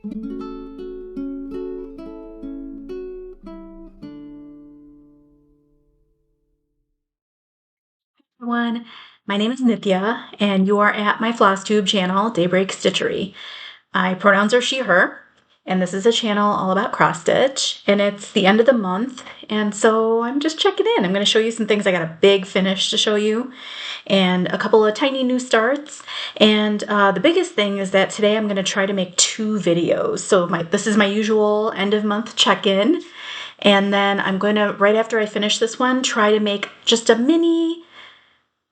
Everyone, my name is Nitya, and you are at my Flosstube channel, Daybreak Stitchery. My pronouns are she, her, and this is a channel all about cross stitch, and it's the end of the month, and so I'm just checking in. I'm going to show you some things. I got a big finish to show you, and a couple of tiny new starts, and the biggest thing is that today I'm going to try to make 2 videos. So this is my usual end of month check-in, and then I'm going to, right after I finish this one, try to make just a mini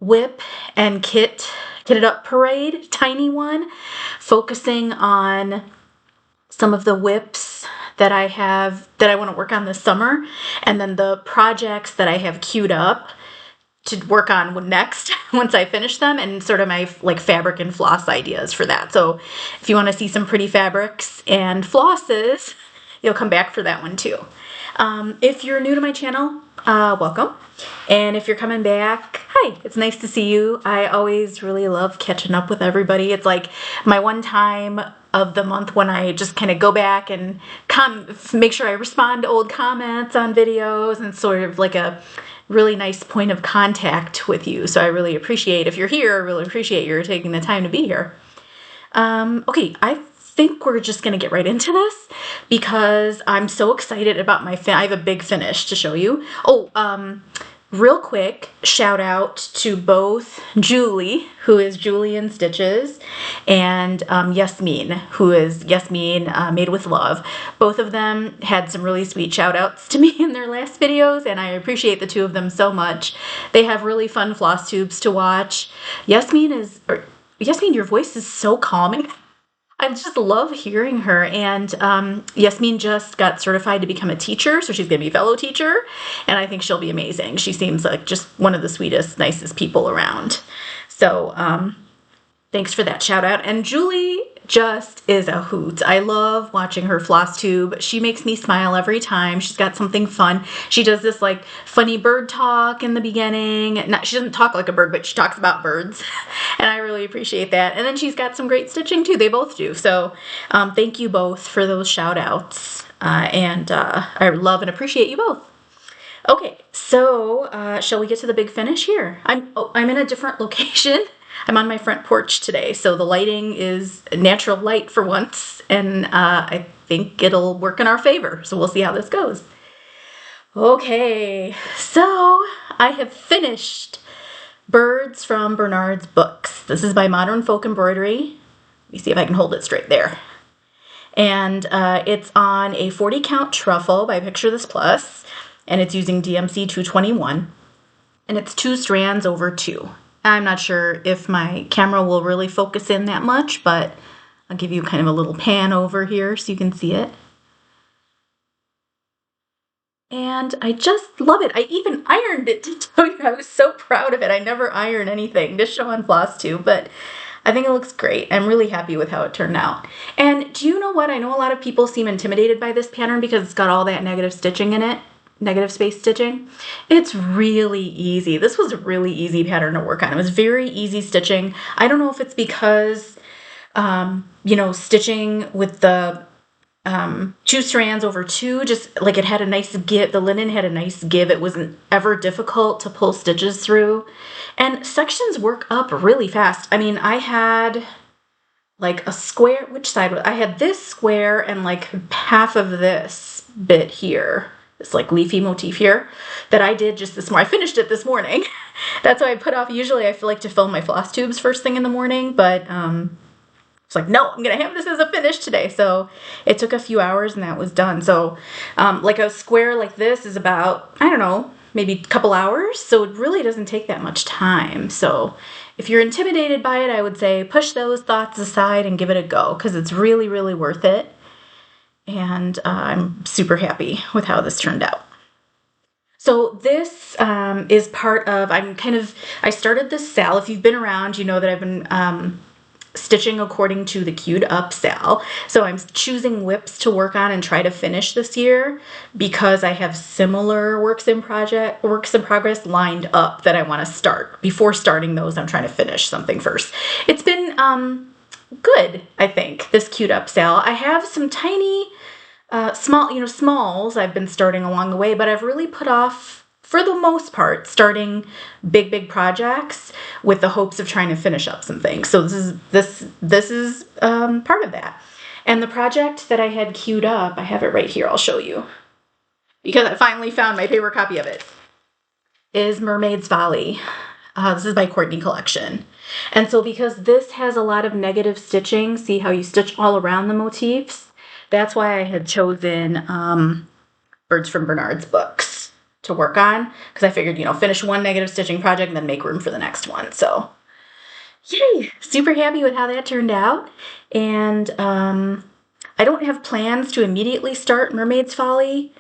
whip and kit it up parade, tiny one, focusing on some of the whips that I want to work on this summer, and then the projects that I have queued up to work on next once I finish them, and sort of my like fabric and floss ideas for that. So if you want to see some pretty fabrics and flosses, you'll come back for that one too. If you're new to my channel, welcome. And if you're coming back, hi, it's nice to see you. I always really love catching up with everybody. It's like my one time of the month when I just kind of go back and make sure I respond to old comments on videos, and sort of like a really nice point of contact with you. So I really appreciate, if you're here, I really appreciate your taking the time to be here. Okay, I think we're just going to get right into this because I'm so excited about I have a big finish to show you. Real quick shout out to both Julie, who is Julian Stitches, and Yasmin, who is Yasmin Made with Love. Both of them had some really sweet shout outs to me in their last videos, and I appreciate the 2 of them so much. They have really fun floss tubes to watch. Yasmin, your voice is so calming. I just love hearing her, and Yasmin just got certified to become a teacher, so she's going to be a fellow teacher, and I think she'll be amazing. She seems like just one of the sweetest, nicest people around. So thanks for that shout out. And Julie just is a hoot. I love watching her floss tube. She makes me smile every time. She's got something fun. She does this like funny bird talk in the beginning. She doesn't talk like a bird, but she talks about birds. And I really appreciate that. And then she's got some great stitching too. They both do. So thank you both for those shout outs. I love and appreciate you both. Okay, so shall we get to the big finish here? I'm in a different location. I'm on my front porch today, so the lighting is natural light for once, and I think it'll work in our favor, so we'll see how this goes. Okay, so I have finished Birds from Bernhard's books. This is by Modern Folk Embroidery. Let me see if I can hold it straight there. And it's on a 40 count truffle by Picture This Plus, and it's using DMC 221, and it's 2 strands over 2. I'm not sure if my camera will really focus in that much, but I'll give you kind of a little pan over here so you can see it. And I just love it. I even ironed it to tell you I was so proud of it. I never iron anything to show on Flosstube, but I think it looks great. I'm really happy with how it turned out. And do you know what? I know a lot of people seem intimidated by this pattern because it's got all that negative stitching in it. Negative space stitching. It's really easy. This was a really easy pattern to work on. It was very easy stitching. I don't know if it's because, stitching with the 2 strands over 2, just like it had a nice give. The linen had a nice give. It wasn't ever difficult to pull stitches through. And sections work up really fast. I mean, I had like a square, which side? I had this square and like half of this bit here. This like leafy motif here that I did just this morning. I finished it this morning. That's why I put off. Usually I feel like to film my floss tubes first thing in the morning, but it's like, no, I'm going to have this as a finish today. So it took a few hours and that was done. So like a square like this is about, I don't know, maybe a couple hours. So it really doesn't take that much time. So if you're intimidated by it, I would say push those thoughts aside and give it a go because it's really, really worth it. And I'm super happy with how this turned out. So this is part of, I started this sal. If you've been around, you know that I've been stitching according to the queued up sal. So I'm choosing whips to work on and try to finish this year because I have similar works in progress lined up that I want to start. Before starting those, I'm trying to finish something first. It's been good, I think, this Cute Up sale. I have some tiny, smalls I've been starting along the way, but I've really put off, for the most part, starting big projects with the hopes of trying to finish up some things. So this is part of that. And the project that I had queued up, I have it right here, I'll show you, because I finally found my paper copy of it, is Mermaid's Folly. This is by Courtney Collection. And so because this has a lot of negative stitching, see how you stitch all around the motifs? That's why I had chosen Birds from Bernard's books to work on, because I figured, finish one negative stitching project and then make room for the next one. So yay, super happy with how that turned out. And I don't have plans to immediately start Mermaid's Folly,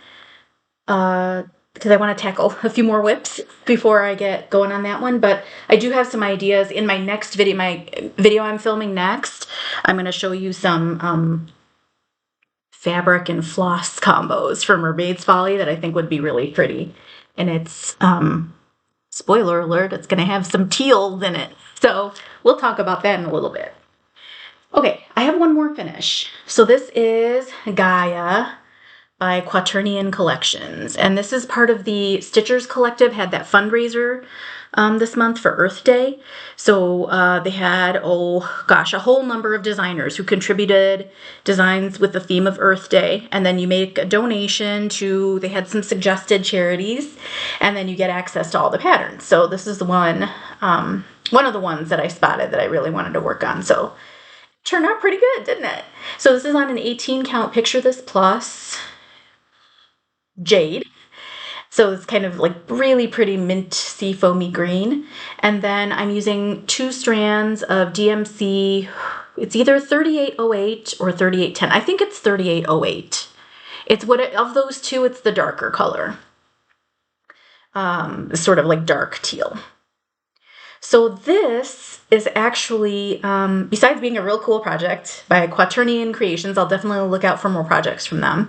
because I want to tackle a few more whips before I get going on that one. But I do have some ideas in my next video, my video I'm filming next. I'm going to show you some fabric and floss combos for Mermaid's Folly that I think would be really pretty. And it's, spoiler alert, it's going to have some teals in it. So we'll talk about that in a little bit. Okay, I have one more finish. So this is Gaia by Quaternion Collections. And this is part of the Stitchers Collective, had that fundraiser this month for Earth Day. So they had, a whole number of designers who contributed designs with the theme of Earth Day. And then you make a donation to, they had some suggested charities, and then you get access to all the patterns. So this is the one of the ones that I spotted that I really wanted to work on. So it turned out pretty good, didn't it? So this is on an 18 count Picture This Plus jade. So it's kind of like really pretty mint sea foamy green. And then I'm using 2 strands of DMC. It's either 3808 or 3810. I think it's 3808. It's of those two, it's the darker color. Sort of like dark teal. So this is actually, besides being a real cool project by Quaternion Creations, I'll definitely look out for more projects from them.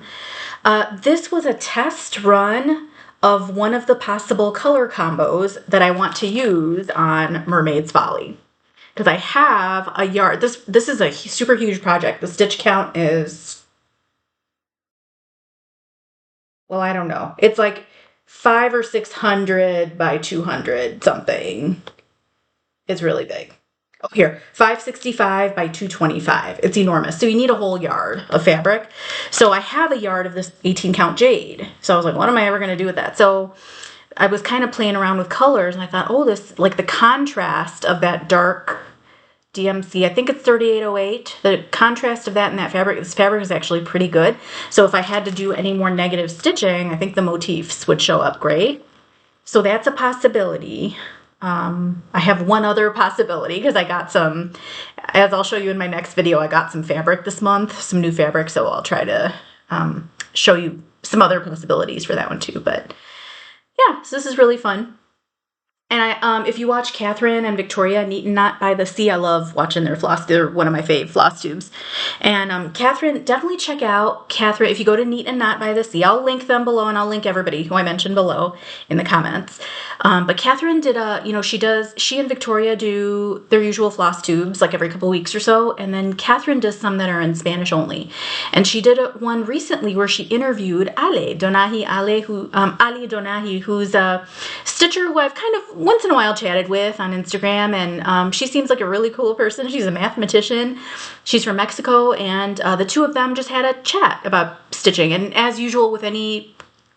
This was a test run of one of the possible color combos that I want to use on Mermaid's Folly. Because I have a yard. This is a super huge project. The stitch count is, well, I don't know. It's like 500 or 600 by 200 something. It's really big. Oh, here, 565 by 225. It's enormous. So you need a whole yard of fabric. So I have a yard of this 18 count jade. So I was like, what am I ever going to do with that? So I was kind of playing around with colors, and I thought, oh, this, like the contrast of that dark DMC, I think it's 3808. The contrast of that and that fabric, this fabric is actually pretty good. So if I had to do any more negative stitching, I think the motifs would show up great. So that's a possibility. I have one other possibility because I got some, as I'll show you in my next video, I got some fabric this month, some new fabric, so I'll try to show you some other possibilities for that one too. But yeah, so this is really fun. And if you watch Catherine and Victoria Neat and Knot by the Sea, I love watching their floss. They're one of my fave floss tubes. And Catherine, definitely check out Catherine. If you go to Neat and Knot by the Sea, I'll link them below, and I'll link everybody who I mentioned below in the comments. But Catherine did she and Victoria do their usual floss tubes like every couple weeks or so. And then Catherine does some that are in Spanish only. And she did one recently where she interviewed Ali Donahi, who's a stitcher who I've kind of once in a while chatted with on Instagram, and she seems like a really cool person. She's a mathematician. She's from Mexico, and the two of them just had a chat about stitching. And as usual with any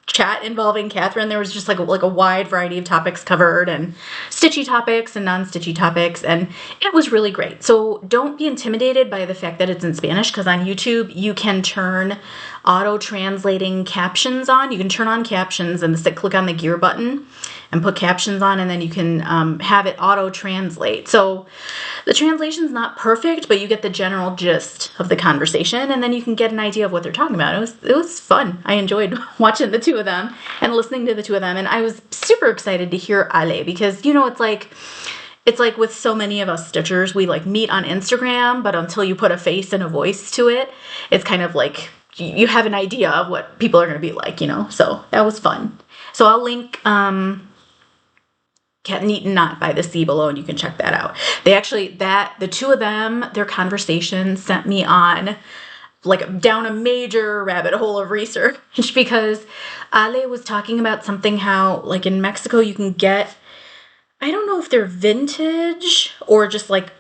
chat involving Catherine, there was just like a wide variety of topics covered, and stitchy topics and non-stitchy topics, and it was really great. So don't be intimidated by the fact that it's in Spanish, because on YouTube you can turn auto-translating captions on. You can turn on captions and click on the gear button and put captions on, and then you can have it auto-translate. So the translation's not perfect, but you get the general gist of the conversation, and then you can get an idea of what they're talking about. It was fun. I enjoyed watching the two of them and listening to the two of them, and I was super excited to hear Ale, because, it's like with so many of us stitchers, we like meet on Instagram, but until you put a face and a voice to it, it's kind of like you have an idea of what people are going to be like, so that was fun. So I'll link Cat Neat and Not by the Sea below, and you can check that out. They actually, the two of them, their conversation sent me on like down a major rabbit hole of research because Ale was talking about something how like in Mexico you can get, I don't know if they're vintage or just like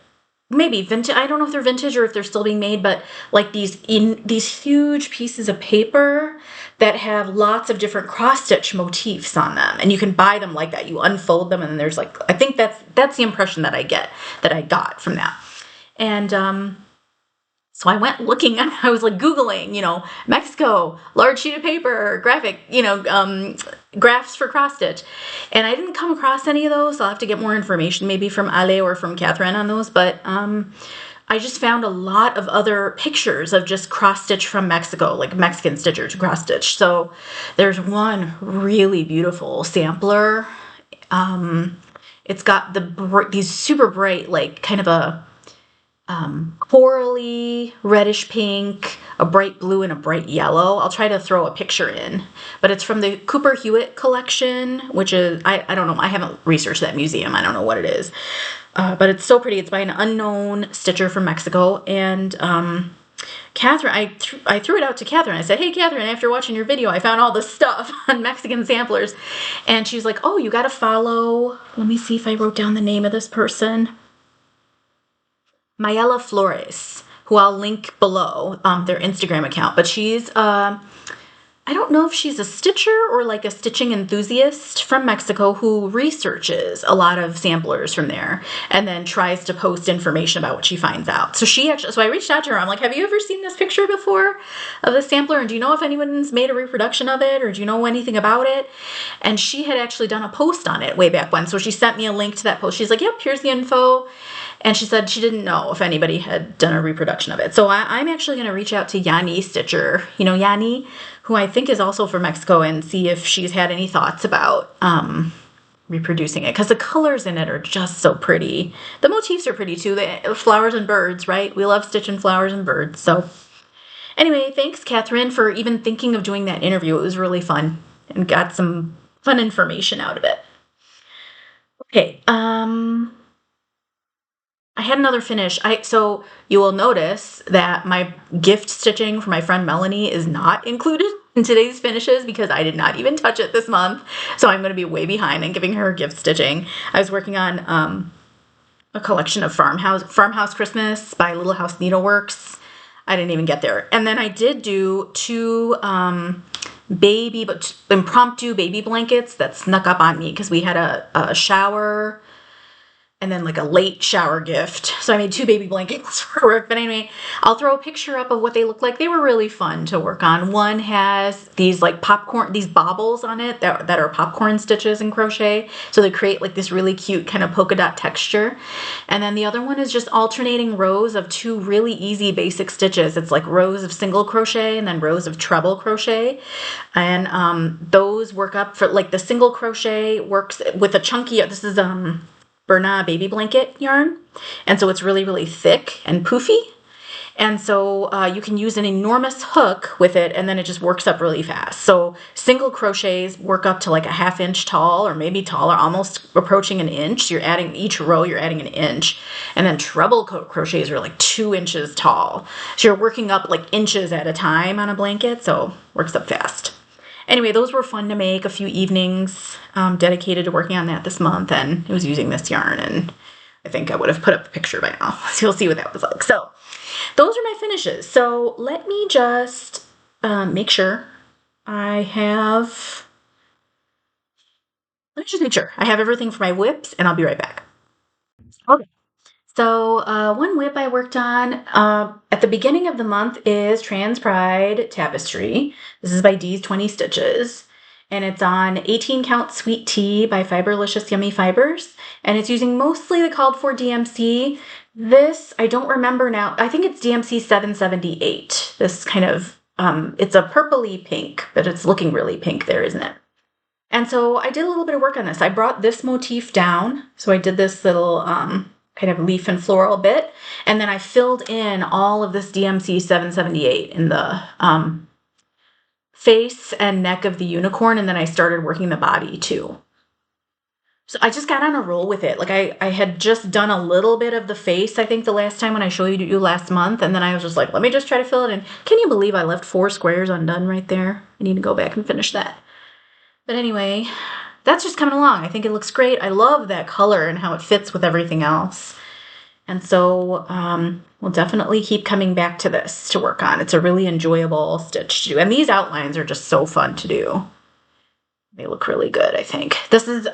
maybe vintage. I don't know if they're vintage or if they're still being made, but like these huge pieces of paper that have lots of different cross stitch motifs on them, and you can buy them like that. You unfold them, and then there's like, I think that's the impression that I got from that, and so I went looking. I was like Googling, Mexico, large sheet of paper, graphic, graphs for cross stitch, and I didn't come across any of those. I'll have to get more information, maybe from Ale or from Catherine on those. But I just found a lot of other pictures of just cross stitch from Mexico, like Mexican stitchers cross stitch. So there's one really beautiful sampler. It's got these super bright, like kind of a corally, reddish pink, a bright blue, and a bright yellow. I'll try to throw a picture in, but it's from the Cooper Hewitt collection, which is, I don't know, I haven't researched that museum. I don't know what it is, but it's so pretty. It's by an unknown stitcher from Mexico, and Catherine, I threw it out to Catherine. I said, hey, Catherine, after watching your video, I found all this stuff on Mexican samplers, and she's like, oh, you got to follow, let me see if I wrote down the name of this person. Mayela Flores, who I'll link below, their Instagram account. But she's, I don't know if she's a stitcher or like a stitching enthusiast from Mexico who researches a lot of samplers from there and then tries to post information about what she finds out. So I reached out to her. I'm like, have you ever seen this picture before of the sampler? And do you know if anyone's made a reproduction of it, or do you know anything about it? And she had actually done a post on it way back when. So she sent me a link to that post. She's like, yep, here's the info. And she said she didn't know if anybody had done a reproduction of it. So I'm actually going to reach out to Yanni Stitcher, Yanni, who I think is also from Mexico, and see if she's had any thoughts about reproducing it. Because the colors in it are just so pretty. The motifs are pretty too. The flowers and birds, right? We love stitching flowers and birds. So anyway, thanks, Catherine, for even thinking of doing that interview. It was really fun and got some fun information out of it. Okay, I had another finish. So you will notice that my gift stitching for my friend Melanie is not included in today's finishes because I did not even touch it this month. So I'm going to be way behind in giving her gift stitching. I was working on a collection of Farmhouse Christmas by Little House Needleworks. I didn't even get there. And then I did do two impromptu baby blankets that snuck up on me because we had a shower and then like a late shower gift. So I made two baby blankets for work. But anyway, I'll throw a picture up of what they look like. They were really fun to work on. One has these like these baubles on it that are popcorn stitches in crochet. So they create like this really cute kind of polka dot texture. And then the other one is just alternating rows of two really easy basic stitches. It's like rows of single crochet and then rows of treble crochet. And those work up for like the single crochet works with a chunky, this is Bernat Baby Blanket yarn, and so it's really, really thick and poofy, and so you can use an enormous hook with it, and then it just works up really fast. So single crochets work up to like a 1/2 inch tall, or maybe taller, almost approaching an inch. You're adding each row, you're adding an inch, and then treble crochets are like 2 inches tall. So you're working up like inches at a time on a blanket, so works up fast. Anyway, those were fun to make. A few evenings dedicated to working on that this month, and it was using this yarn, and I think I would have put up the picture by now. So you'll see what that was like. So those are my finishes. So let me just make sure I have, let me just make sure I have everything for my whips, and I'll be right back. Okay. So one whip I worked on at the beginning of the month is Trans Pride Tapestry. This is by Dee's 20 Stitches. And it's on 18 Count Sweet Tea by Fiberlicious Yummy Fibers. And it's using mostly the called for DMC. This, I don't remember now. I think it's DMC 778. This kind of, it's a purpley pink, but it's looking really pink there, isn't it? And so I did a little bit of work on this. I brought this motif down. So I did this little kind of leaf and floral bit, and then I filled in all of this DMC 778 in the face and neck of the unicorn, and then I started working the body too. So I just got on a roll with it. Like I had just done a little bit of the face, I think the last time when I showed you last month. And then I was just like, let me just try to fill it in. Can you believe I left 4 squares undone right there? I need to go back and finish that. But anyway, that's just coming along. I think it looks great. I love that color and how it fits with everything else. And so we'll definitely keep coming back to this to work on. It's a really enjoyable stitch to do. And these outlines are just so fun to do. They look really good, I think. This is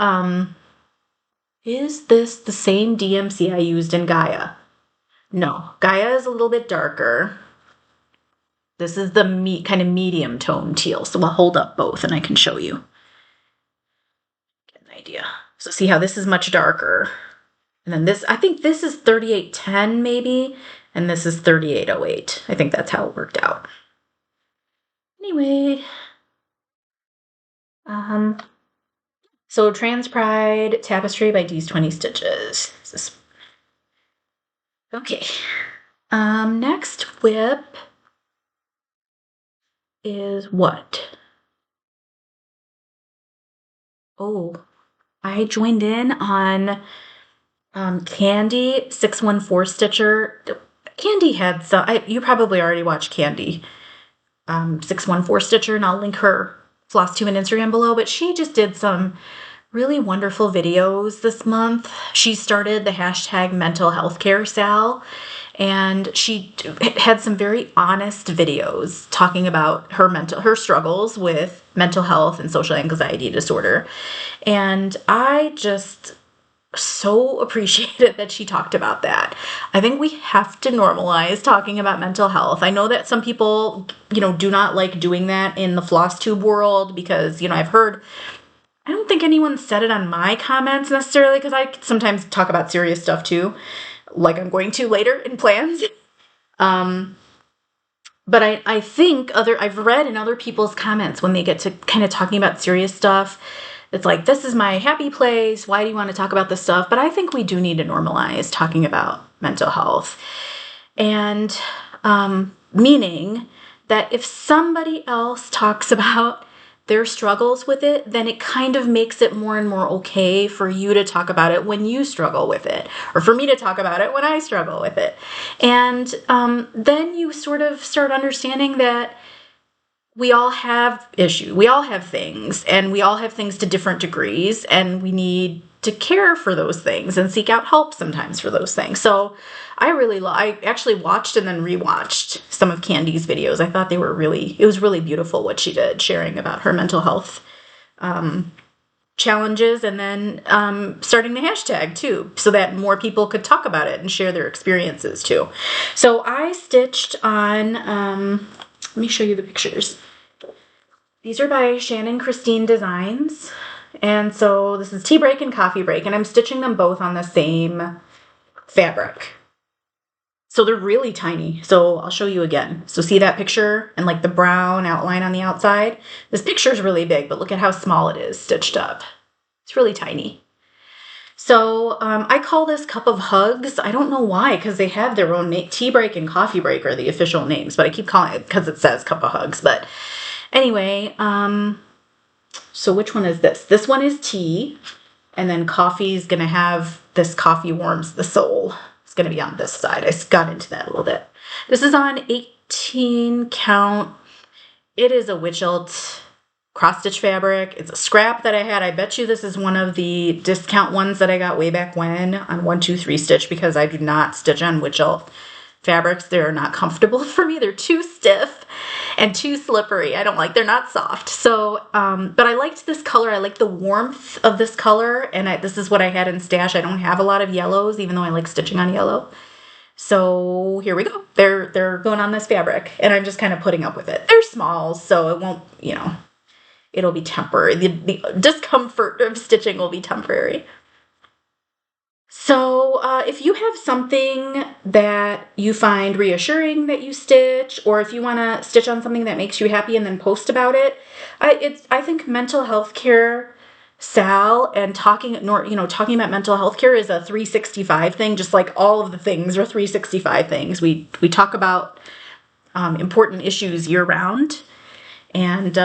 this the same DMC I used in Gaia? No, Gaia is a little bit darker. This is the kind of medium tone teal. So I'll hold up both and I can show you. Get an idea. So see how this is much darker. And then this, I think this is 3810 maybe, and this is 3808. I think that's how it worked out. Anyway, so Trans Pride Tapestry by Candy614 Stitches. Okay. Next whip is what? Oh, I joined in on Candy614 Stitcher. Candy had some, you probably already watched Candy 614 Stitcher, and I'll link her Flosstube and Instagram below, but she just did some really wonderful videos this month. She started the hashtag mental health care Sal, and she had some very honest videos talking about her struggles with mental health and social anxiety disorder. And I just so appreciated that she talked about that. I think we have to normalize talking about mental health. I know that some people, do not like doing that in the Flosstube world because, I've heard, I don't think anyone said it on my comments necessarily because I sometimes talk about serious stuff too, like I'm going to later in plans. But I think I've read in other people's comments when they get to kind of talking about serious stuff, it's like, this is my happy place. Why do you want to talk about this stuff? But I think we do need to normalize talking about mental health. And meaning that if somebody else talks about their struggles with it, then it kind of makes it more and more okay for you to talk about it when you struggle with it, or for me to talk about it when I struggle with it. And then you sort of start understanding that we all have issues, we all have things, and we all have things to different degrees, and we need to care for those things and seek out help sometimes for those things. So I actually watched and then rewatched some of Candy's videos. I thought it was really beautiful what she did, sharing about her mental health challenges, and then starting the hashtag too, so that more people could talk about it and share their experiences too. So I stitched on, let me show you the pictures. These are by Shannon Christine Designs. And so this is Tea Break and Coffee Break, and I'm stitching them both on the same fabric. So they're really tiny. So I'll show you again. So see that picture and like the brown outline on the outside? This picture is really big, but look at how small it is stitched up. It's really tiny. So I call this Cup of Hugs. I don't know why, because they have their own name. Tea Break and Coffee Break are the official names, but I keep calling it because it says Cup of Hugs. But anyway, so which one is this? This one is tea, and then coffee is going to have this Coffee Warms the Soul. It's going to be on this side. I got into that a little bit. This is on 18 count. It is a Witchelt cross stitch fabric. It's a scrap that I had. I bet you this is one of the discount ones that I got way back when on 1-2-3 Stitch, because I do not stitch on Witchelt fabrics. They're not comfortable for me. They're too stiff and too slippery. They're not soft. So, but I liked this color. I like the warmth of this color, and this is what I had in stash. I don't have a lot of yellows, even though I like stitching on yellow. So here we go. They're going on this fabric, and I'm just kind of putting up with it. They're small, so it won't, it'll be temporary. The discomfort of stitching will be temporary. So if you have something that you find reassuring that you stitch, or if you want to stitch on something that makes you happy and then post about it, I think mental health care, Sal, and talking about mental health care is a 365 thing, just like all of the things are 365 things. We talk about important issues year round, and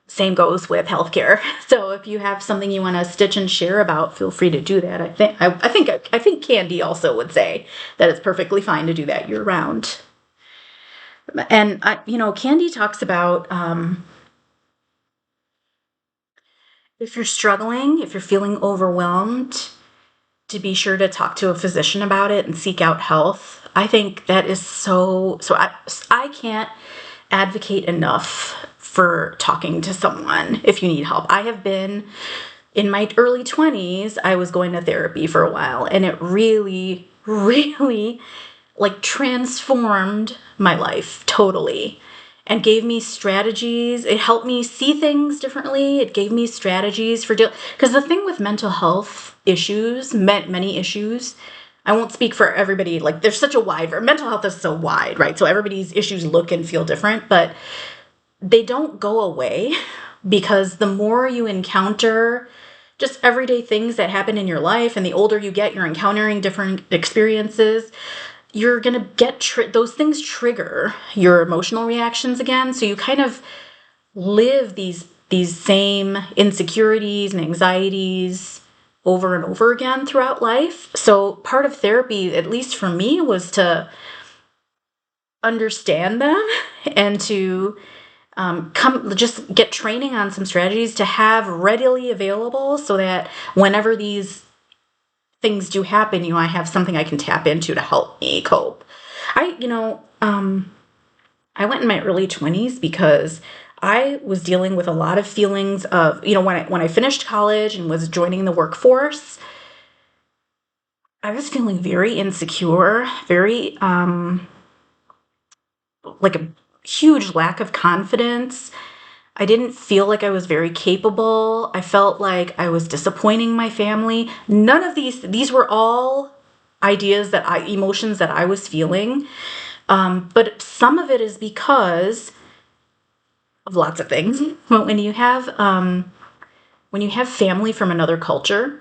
Same goes with healthcare. So if you have something you want to stitch and share about, feel free to do that. I think Candy also would say that it's perfectly fine to do that year round. And Candy talks about if you're struggling, if you're feeling overwhelmed, to be sure to talk to a physician about it and seek out health. I think that is so. I can't advocate enough for talking to someone if you need help. I have been in my early 20s, I was going to therapy for a while, and it really, really like transformed my life totally and gave me strategies. It helped me see things differently. It gave me strategies for because the thing with mental health issues, many issues, I won't speak for everybody. Like there's such a mental health is so wide, right? So everybody's issues look and feel different, but they don't go away because the more you encounter just everyday things that happen in your life, and the older you get, you're encountering different experiences, you're going to get those things trigger your emotional reactions again. So you kind of live these same insecurities and anxieties over and over again throughout life. So part of therapy, at least for me, was to understand them and to just get training on some strategies to have readily available so that whenever these things do happen, I have something I can tap into to help me cope. I went in my early 20s because I was dealing with a lot of feelings of, when I finished college and was joining the workforce, I was feeling very insecure, very, like a huge lack of confidence. I didn't feel like I was very capable. I felt like I was disappointing my family. None of these were all emotions that I was feeling. But some of it is because of lots of things. But when you have family from another culture,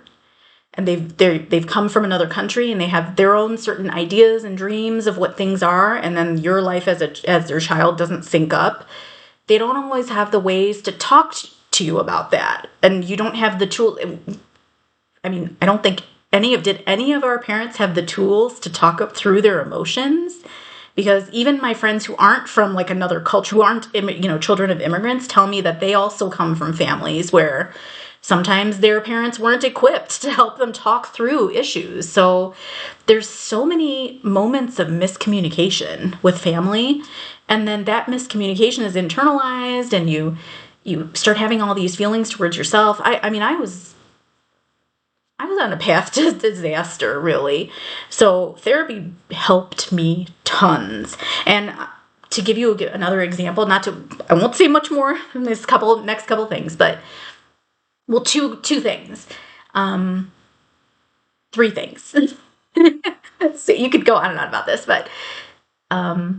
and they've come from another country, and they have their own certain ideas and dreams of what things are, and then your life as their child doesn't sync up, they don't always have the ways to talk to you about that, and you don't have the tool. I mean, I don't think did any of our parents have the tools to talk up through their emotions? Because even my friends who aren't from like another culture, who aren't children of immigrants, tell me that they also come from families where sometimes their parents weren't equipped to help them talk through issues. So there's so many moments of miscommunication with family, and then that miscommunication is internalized, and you start having all these feelings towards yourself. I was on a path to disaster, really. So therapy helped me tons. And to give you another example, I won't say much more in this next couple things, but well, two things, 3 things. So you could go on and on about this, but I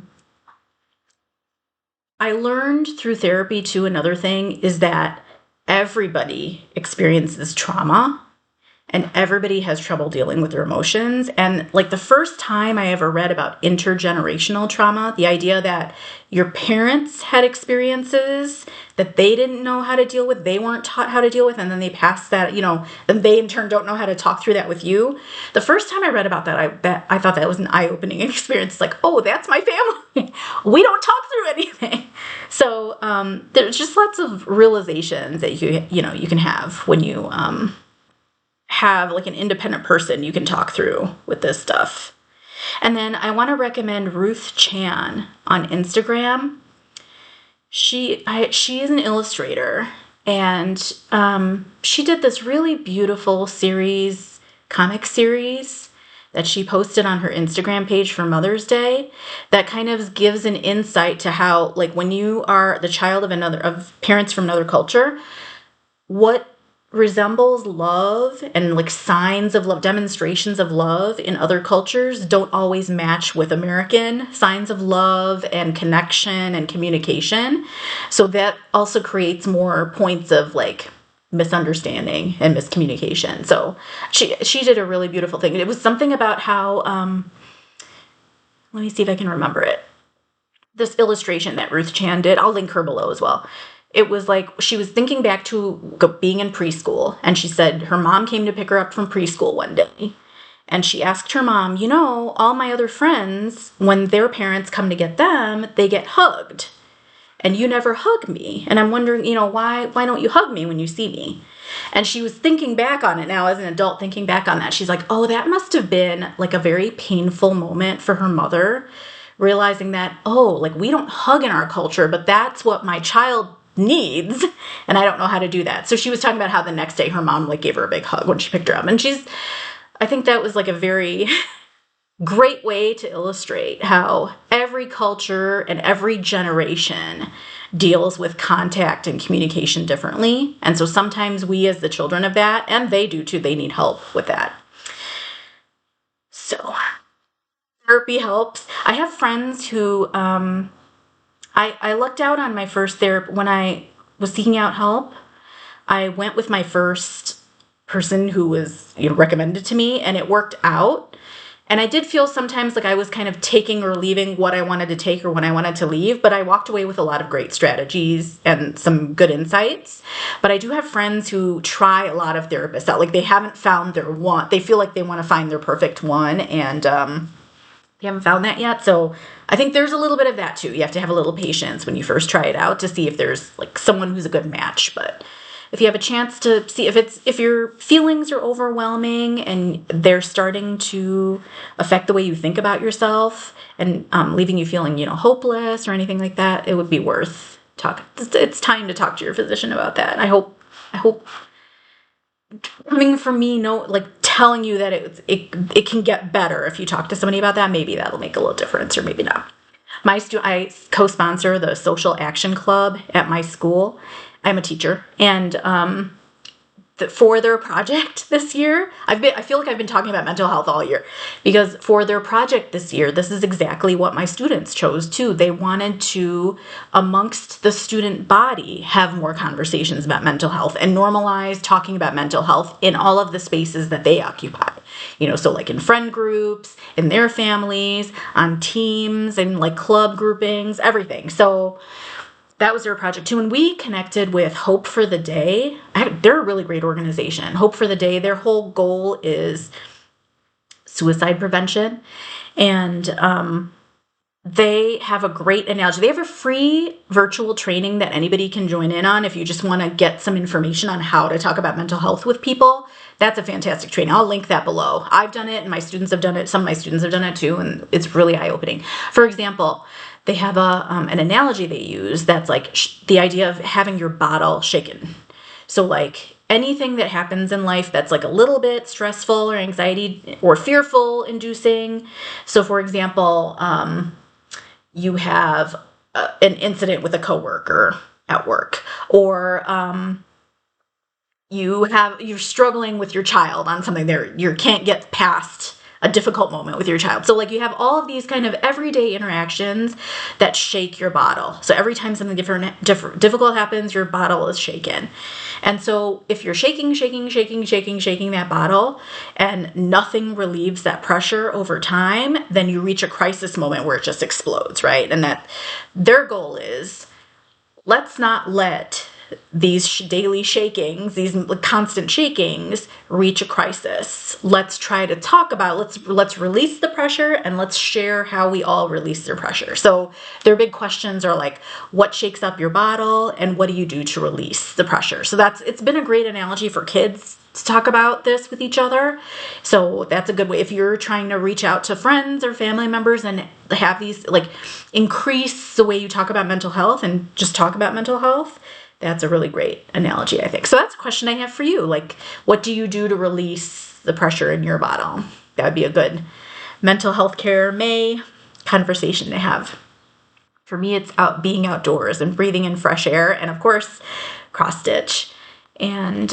learned through therapy too, another thing is that everybody experiences trauma. And everybody has trouble dealing with their emotions. And like the first time I ever read about intergenerational trauma, the idea that your parents had experiences that they didn't know how to deal with, they weren't taught how to deal with, and then they passed that, then they in turn don't know how to talk through that with you. The first time I read about that, I thought that was an eye-opening experience. It's like, oh, that's my family. We don't talk through anything. So there's just lots of realizations that you can have when you have like an independent person you can talk through with this stuff. And then I want to recommend Ruth Chan on Instagram. She is an illustrator, and she did this really beautiful comic series that she posted on her Instagram page for Mother's Day that kind of gives an insight to how, like, when you are the child of parents from another culture, what resembles love and like signs of love, demonstrations of love in other cultures don't always match with American signs of love and connection and communication. So that also creates more points of like misunderstanding and miscommunication. So she did a really beautiful thing. It was something about how, let me see if I can remember it. This illustration that Ruth Chan did, I'll link her below as well. it was like she was thinking back to being in preschool, and she said her mom came to pick her up from preschool one day. And she asked her mom, you know, all my other friends, when their parents come to get them, they get hugged. And you never hug me. And I'm wondering, you know, why don't you hug me when you see me? And she was thinking back on it now as an adult, thinking back on that. She's like, oh, that must have been like a very painful moment for her mother, realizing that, oh, like we don't hug in our culture, but that's what my child needs. And I don't know how to do that. So she was talking about how the next day her mom like gave her a big hug when she picked her up. And I think that was like a very great way to illustrate how every culture and every generation deals with contact and communication differently. And so sometimes we as the children of that, and they do too, they need help with that. So therapy helps. I have friends who, I lucked out on my first therapy. When I was seeking out help, I went with my first person who was, you know, recommended to me, and it worked out. And I did feel sometimes like I was kind of taking or leaving what I wanted to take or when I wanted to leave, but I walked away with a lot of great strategies and some good insights. But I do have friends who try a lot of therapists out. Like they haven't found their one. They feel like they want to find their perfect one, and they haven't found that yet. So I think there's a little bit of that too. You have to have a little patience when you first try it out to see if there's like someone who's a good match. But if you have a chance to see if your feelings are overwhelming and they're starting to affect the way you think about yourself and leaving you feeling, you know, hopeless or anything like that, it would be worth talking. It's time to talk to your physician about that. I hope coming from me, like telling you that it can get better if you talk to somebody about that. Maybe that'll make a little difference, or maybe not. I co-sponsor the Social Action Club at my school. I'm a teacher, and for their project this year, I feel like I've been talking about mental health all year, because for their project this year, this is exactly what my students chose too. They wanted to, amongst the student body, have more conversations about mental health and normalize talking about mental health in all of the spaces that they occupy. You know, so like in friend groups, in their families, on teams, and like club groupings, everything. So that was their project too. And we connected with Hope for the Day. They're a really great organization. Hope for the Day, their whole goal is suicide prevention. And they have a great analogy. They have a free virtual training that anybody can join in on if you just want to get some information on how to talk about mental health with people. That's a fantastic training. I'll link that below. I've done it, and my students have done it. Some of my students have done it too, and it's really eye-opening. For example, they have an analogy they use that's like the idea of having your bottle shaken. So like anything that happens in life that's like a little bit stressful or anxiety or fearful inducing. So for example, you have an incident with a coworker at work, or you're struggling with your child on something there, you can't get past a difficult moment with your child. So like you have all of these kind of everyday interactions that shake your bottle. So every time something difficult happens, your bottle is shaken. And so if you're shaking that bottle and nothing relieves that pressure over time, then you reach a crisis moment where it just explodes, right? And that their goal is, let's not let these daily shakings, these constant shakings, reach a crisis. Let's try to talk about, let's release the pressure, and let's share how we all release their pressure. So their big questions are like, what shakes up your bottle, and what do you do to release the pressure? So it's been a great analogy for kids to talk about this with each other. So that's a good way if you're trying to reach out to friends or family members and have these, like, increase the way you talk about mental health and just talk about mental health. That's a really great analogy, I think. So that's a question I have for you. Like, what do you do to release the pressure in your bottle? That would be a good mental health care May conversation to have. For me, it's being outdoors and breathing in fresh air, and of course, cross stitch, and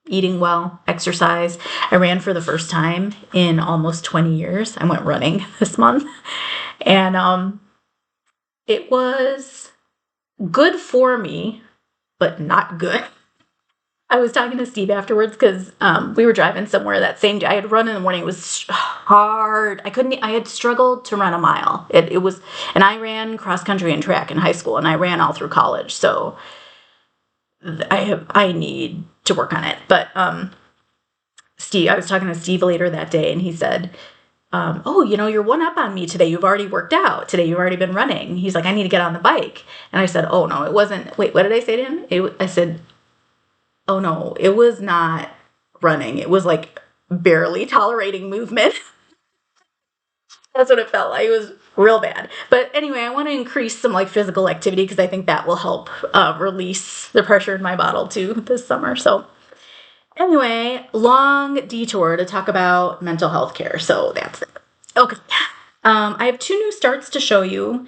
eating well, exercise. I ran for the first time in almost 20 years. I went running this month, and it was good for me, but not good. I was talking to Steve afterwards because we were driving somewhere that same day. I had run in the morning. It was hard. I had struggled to run a mile. It was, and I ran cross country and track in high school, and I ran all through college. So I need to work on it. But Steve, I was talking to Steve later that day, and he said, oh, you know, you're one up on me today. You've already worked out. Today you've already been running. He's like, I need to get on the bike. And I said, oh, no, it wasn't. Wait, what did I say to him? I said, oh, no, it was not running. It was like barely tolerating movement. That's what it felt like. It was real bad. But anyway, I want to increase some like physical activity because I think that will help release the pressure in my bottle too this summer. So anyway, long detour to talk about mental health care. So that's it. Okay. I have 2 new starts to show you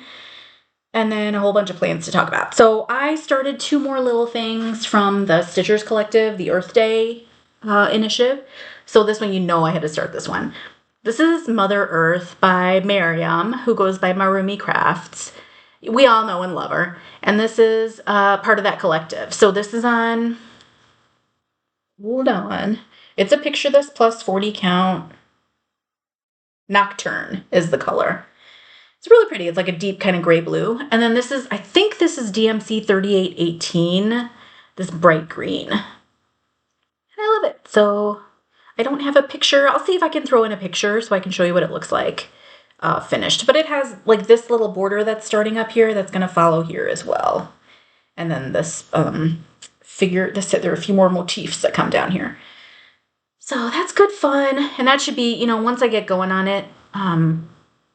and then a whole bunch of plans to talk about. So I started 2 more little things from the Stitchers Collective, the Earth Day initiative. So this one, you know I had to start this one. This is Mother Earth by Miriam, who goes by MarroomyCrafts. We all know and love her. And this is part of that collective. So this is on, hold on. It's a picture this plus 40 count. Nocturne is the color. It's really pretty. It's like a deep kind of gray blue. And then this is, I think this is DMC 3818, this bright green. And I love it. So I don't have a picture. I'll see if I can throw in a picture so I can show you what it looks like finished. But it has like this little border that's starting up here that's going to follow here as well. And then this figure, there are a few more motifs that come down here. So that's good fun. And that should be, you know, once I get going on it,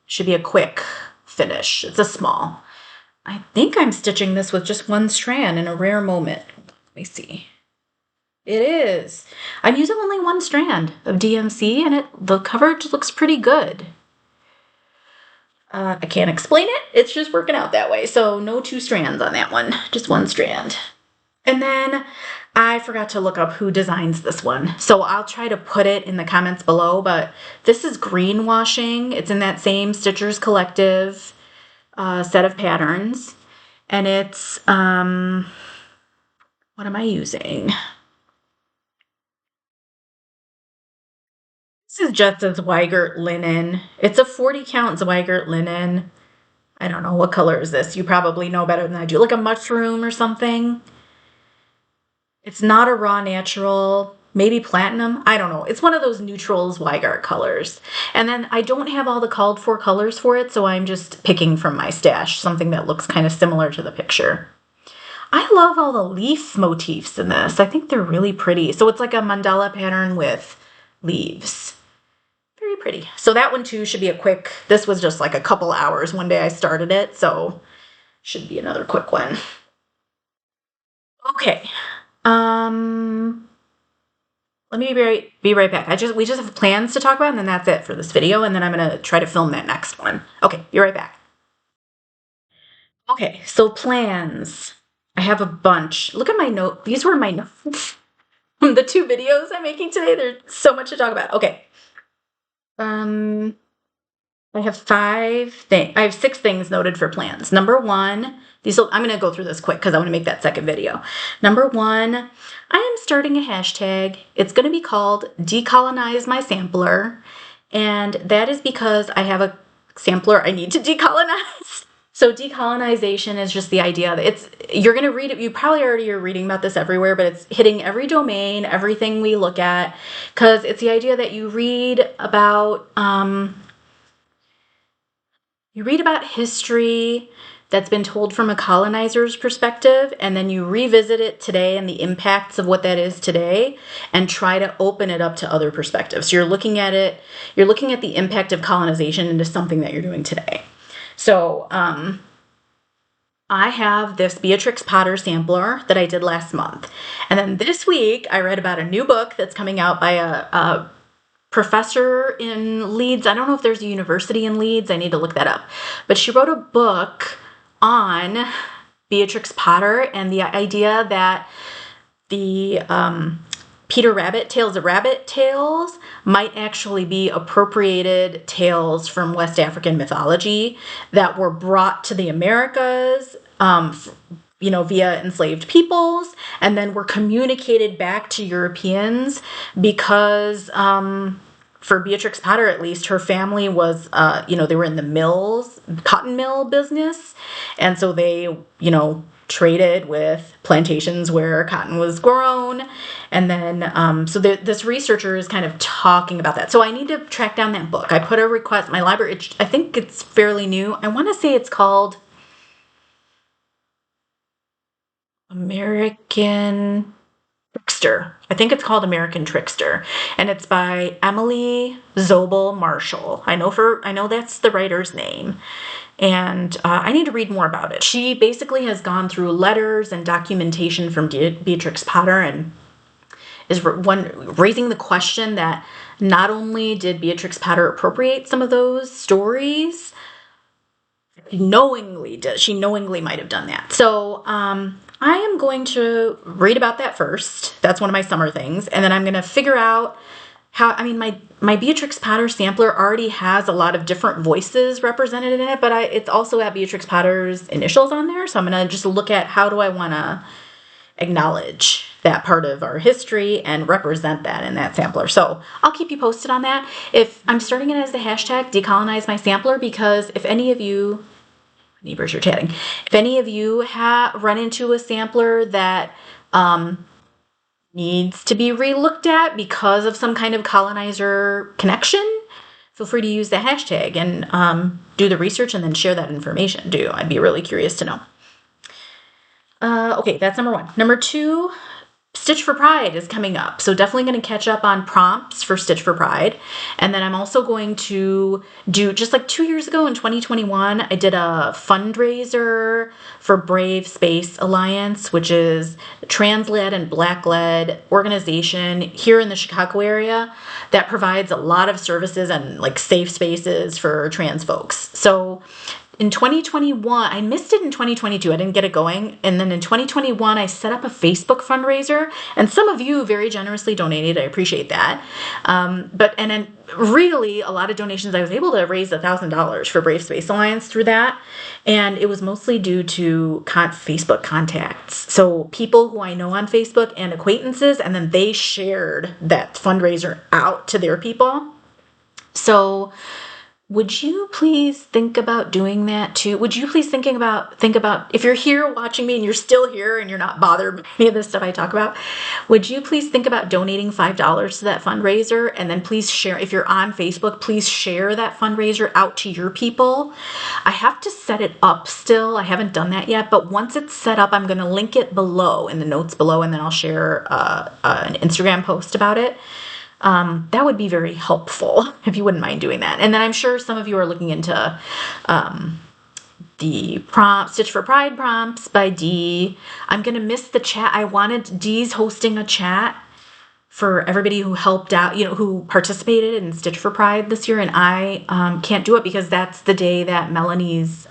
should be a quick finish. It's a small. I think I'm stitching this with just 1 strand in a rare moment. Let me see. It is. I'm using only 1 strand of DMC and the coverage looks pretty good. I can't explain it. It's just working out that way. So no 2 strands on that one, just 1 strand. And then I forgot to look up who designs this one. So I'll try to put it in the comments below, but this is Greenwashing. It's in that same Stitchers Collective set of patterns. And it's, what am I using? This is just a Zweigart linen. It's a 40 count Zweigart linen. I don't know, what color is this? You probably know better than I do. Like a mushroom or something. It's not a raw natural, maybe platinum. I don't know. It's one of those neutral Zweigart colors. And then I don't have all the called for colors for it, so I'm just picking from my stash, something that looks kind of similar to the picture. I love all the leaf motifs in this. I think they're really pretty. So it's like a mandala pattern with leaves. Very pretty. So that one too should be a quick, this was just like a couple hours one day I started it, so should be another quick one. Okay. Let me be right back. We just have plans to talk about, and then that's it for this video, and then I'm gonna try to film that next one. Okay, be right back. Okay, so plans. I have a bunch. Look at my note. These were my notes. The 2 videos I'm making today, there's so much to talk about. Okay. I have 5 things. I have 6 things noted for plans. Number 1, I'm going to go through this quick because I want to make that second video. Number 1, I am starting a hashtag. It's going to be called Decolonize My Sampler. And that is because I have a sampler I need to decolonize. So decolonization is just the idea that you're going to read it. You probably already are reading about this everywhere, but it's hitting every domain, everything we look at, because it's the idea that you read about history that's been told from a colonizer's perspective, and then you revisit it today and the impacts of what that is today and try to open it up to other perspectives. So you're looking at the impact of colonization into something that you're doing today. So I have this Beatrix Potter sampler that I did last month. And then this week I read about a new book that's coming out by a professor in Leeds. I don't know if there's a university in Leeds. I need to look that up. But she wrote a book on Beatrix Potter and the idea that the Peter Rabbit tales of rabbit tales might actually be appropriated tales from West African mythology that were brought to the Americas via enslaved peoples, and then were communicated back to Europeans because, for Beatrix Potter at least, her family was, they were in the cotton mill business, and so they, traded with plantations where cotton was grown, and then this researcher is kind of talking about that. So I need to track down that book. I put a request. My library, I think it's fairly new. I want to say it's called American Trickster. I think it's called American Trickster, and it's by Emily Zobel Marshall. I know that's the writer's name, and I need to read more about it. She basically has gone through letters and documentation from Beatrix Potter and is raising the question that not only did Beatrix Potter appropriate some of those stories, she knowingly might have done that. So I am going to read about that first. That's one of my summer things. And then I'm going to figure out how, my Beatrix Potter sampler already has a lot of different voices represented in it, but it's also at Beatrix Potter's initials on there. So I'm going to just look at how do I want to acknowledge that part of our history and represent that in that sampler. So I'll keep you posted on that. If I'm starting it as the hashtag Decolonize My Sampler, because if any of you, neighbors are chatting, if any of you have run into a sampler that needs to be re-looked at because of some kind of colonizer connection, feel free to use the hashtag and do the research and then share that information too. I'd be really curious to know. Okay, that's number one. Number two, Stitch for Pride is coming up. So definitely going to catch up on prompts for Stitch for Pride. And then I'm also going to do, just like 2 years ago in 2021, I did a fundraiser for Brave Space Alliance, which is a trans-led and black-led organization here in the Chicago area that provides a lot of services and like safe spaces for trans folks. So in 2021, I missed it in 2022. I didn't get it going. And then in 2021, I set up a Facebook fundraiser. And some of you very generously donated. I appreciate that. And then really a lot of donations. I was able to raise $1,000 for Brave Space Alliance through that. And it was mostly due to Facebook contacts. So people who I know on Facebook and acquaintances, and then they shared that fundraiser out to their people. So would you please think about doing that too? Would you please think about if you're here watching me and you're still here and you're not bothered by any of this stuff I talk about, would you please think about donating $5 to that fundraiser? And then please share, if you're on Facebook, please share that fundraiser out to your people. I have to set it up still. I haven't done that yet, but once it's set up, I'm going to link it below in the notes below, and then I'll share an Instagram post about it. That would be very helpful if you wouldn't mind doing that. And then I'm sure some of you are looking into the Stitch for Pride prompts by Dee. I'm going to miss the chat. I wanted Dee's hosting a chat for everybody who helped out, who participated in Stitch for Pride this year. And I can't do it because that's the day that Melanie's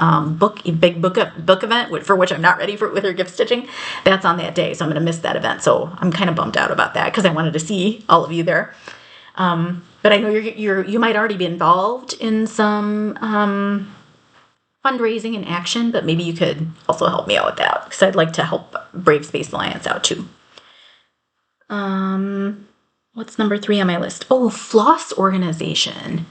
big book event, for which I'm not ready with her gift stitching, that's on that day. So I'm going to miss that event. So I'm kind of bummed out about that because I wanted to see all of you there. But I know you might already be involved in some fundraising and action, but maybe you could also help me out with that because I'd like to help Brave Space Alliance out too. What's number 3 on my list? Oh, floss organization.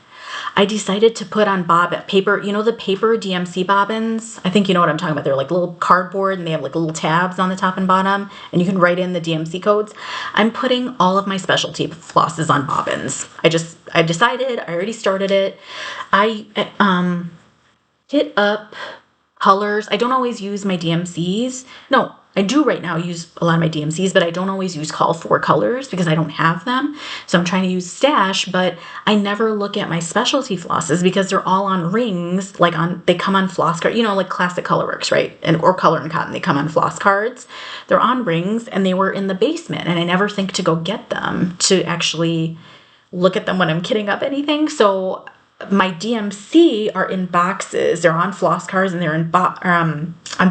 I decided to put on paper, the paper DMC bobbins. I think you know what I'm talking about. They're like little cardboard and they have like little tabs on the top and bottom and you can write in the DMC codes. I'm putting all of my specialty flosses on bobbins. I decided, I already started it. I hit up colors. I don't always use my DMCs. No, I do right now use a lot of my DMCs, but I don't always use call for colors because I don't have them. So I'm trying to use stash, but I never look at my specialty flosses because they're all on rings, they come on floss cards, like classic Colorworks, right? Or Color and Cotton, they come on floss cards. They're on rings and they were in the basement and I never think to go get them to actually look at them when I'm kitting up anything. So my DMC are in boxes. They're on floss cards and they're on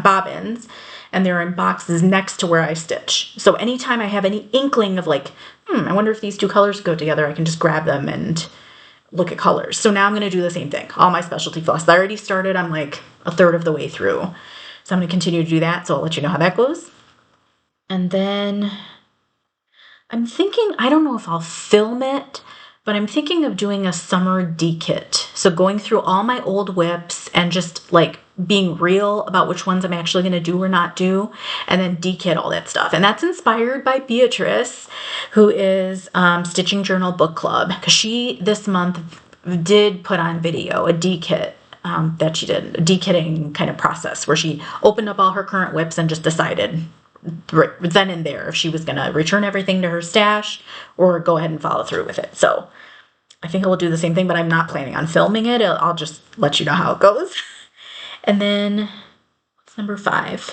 bobbins. And they're in boxes next to where I stitch. So anytime I have any inkling of I wonder if these two colors go together, I can just grab them and look at colors. So now I'm going to do the same thing. All my specialty floss. I already started. I'm like a third of the way through. So I'm going to continue to do that. So I'll let you know how that goes. And then I'm thinking, I don't know if I'll film it, but I'm thinking of doing a summer D-kit. So going through all my old whips and just like being real about which ones I'm actually going to do or not do, and then D-kit all that stuff. And that's inspired by Beatrice, who is Stitching Journal Book Club, because she this month did put on video a D-kit that she did, a D-kitting kind of process where she opened up all her current whips and just decided then and there if she was going to return everything to her stash or go ahead and follow through with it. So I think I will do the same thing, but I'm not planning on filming it. I'll just let you know how it goes. And then what's number 5?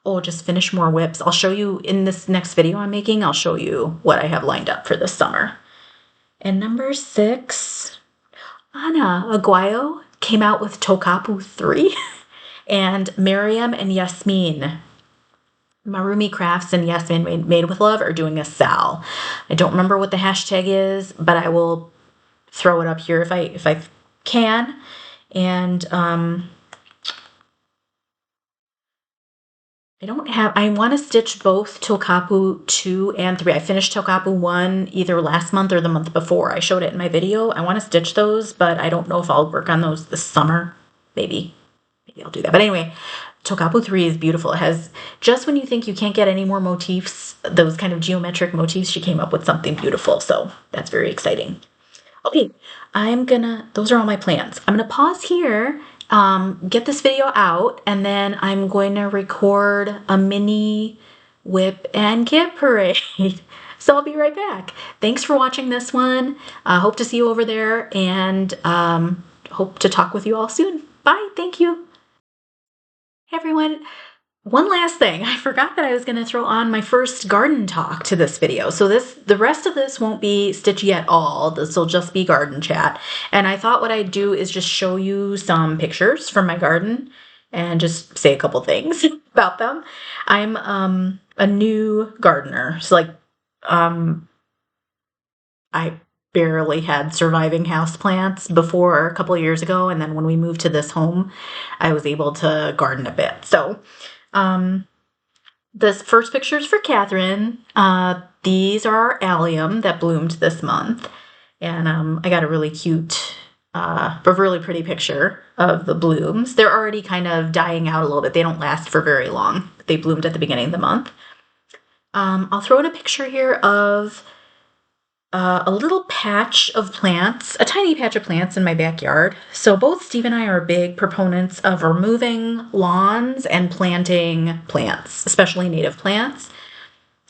Oh, just finish more whips. I'll show you in this next video I'm making. I'll show you what I have lined up for this summer. And number 6, Anna Aguayo came out with Tokapu 3 and Miriam and Yasmin, MarroomyCrafts and Yasmin Made with Love, are doing a sal. I don't remember what the hashtag is, but I will throw it up here if I can. And I want to stitch both Tokapu 2 and 3. I finished Tokapu 1 either last month or the month before. I showed it in my video. I want to stitch those, but I don't know if I'll work on those this summer. Maybe I'll do that. But anyway, Tokapu 3 is beautiful. It has, just when you think you can't get any more motifs, those kind of geometric motifs, she came up with something beautiful. So that's very exciting. Okay, those are all my plans. I'm gonna pause here, get this video out, and then I'm going to record a mini whip and kit parade. So I'll be right back. Thanks for watching this one. Hope to see you over there, and hope to talk with you all soon. Bye, thank you. Hey everyone, one last thing. I forgot that I was going to throw on my first garden talk to this video. So the rest of this won't be stitchy at all. This will just be garden chat. And I thought what I'd do is just show you some pictures from my garden and just say a couple things about them. I'm a new gardener. So I barely had surviving houseplants before a couple of years ago, and then when we moved to this home, I was able to garden a bit. So this first picture is for Catherine. These are our allium that bloomed this month, and I got a really cute, a really pretty picture of the blooms. They're already kind of dying out a little bit. They don't last for very long. They bloomed at the beginning of the month. I'll throw in a picture here of a little patch of plants, a tiny patch of plants in my backyard. So both Steve and I are big proponents of removing lawns and planting plants, especially native plants.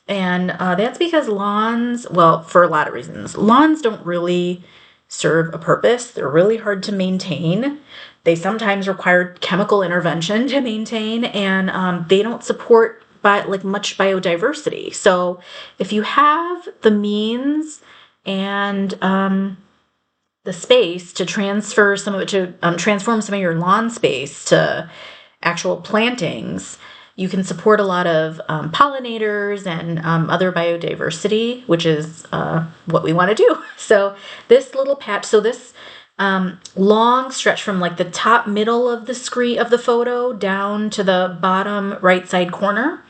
And that's because lawns, well, for a lot of reasons, lawns don't really serve a purpose. They're really hard to maintain. They sometimes require chemical intervention to maintain, and they don't support much biodiversity. So if you have the means and the space to transfer some of it to transform some of your lawn space to actual plantings, you can support a lot of pollinators and other biodiversity, which is what we want to do. So this little patch, so this long stretch from like the top middle of the screen of the photo down to the bottom right side corner,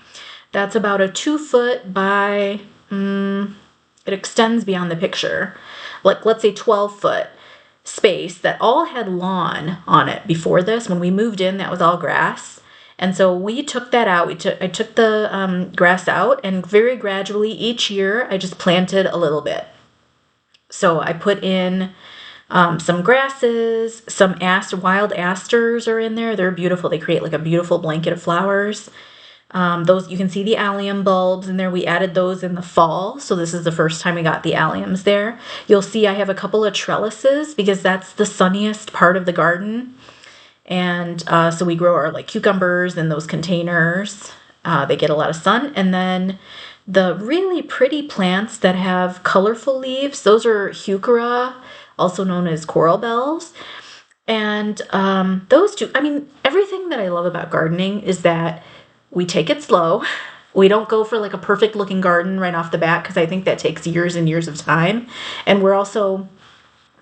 that's about a 2 foot by it extends beyond the picture, like let's say 12 foot space that all had lawn on it before this. When we moved in, that was all grass. And so we took that out. I took the grass out, and very gradually each year I just planted a little bit. So I put in some grasses, some wild asters are in there. They're beautiful. They create like a beautiful blanket of flowers. Those, you can see the allium bulbs in there. We added those in the fall, so this is the first time we got the alliums there. You'll see I have a couple of trellises because that's the sunniest part of the garden. And so we grow our like cucumbers in those containers. They get a lot of sun. And then the really pretty plants that have colorful leaves, those are heuchera, also known as coral bells. And those two, I mean, everything that I love about gardening is that we take it slow. We don't go for like a perfect looking garden right off the bat because I think that takes years and years of time. And we're also